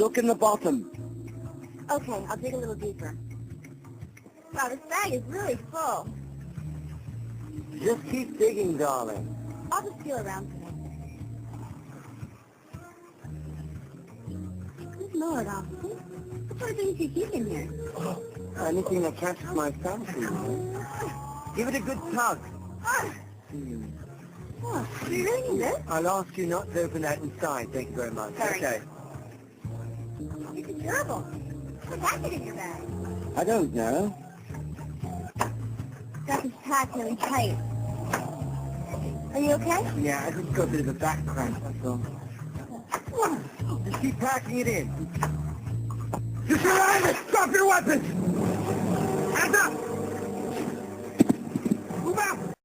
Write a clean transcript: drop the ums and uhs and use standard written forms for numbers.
Look in the bottom. Okay, I'll dig a little deeper. Wow, this bag is really full. Just keep digging, darling. I'll just feel around today. Good Lord, Austin. What sort of things do you keep in here? Anything that catches my fancy. Give it a good tug. Oh, do you really need this? I'll ask you not to open that inside. Thank you very much. Sorry. Okay. This is terrible. What's happened in your bag? I don't know. Stuff is packed really tight. Are you okay? Yeah, I just got a bit of a back cramp, that's all. Just keep packing it in. You survived! Drop your weapons! Hands up! Move out!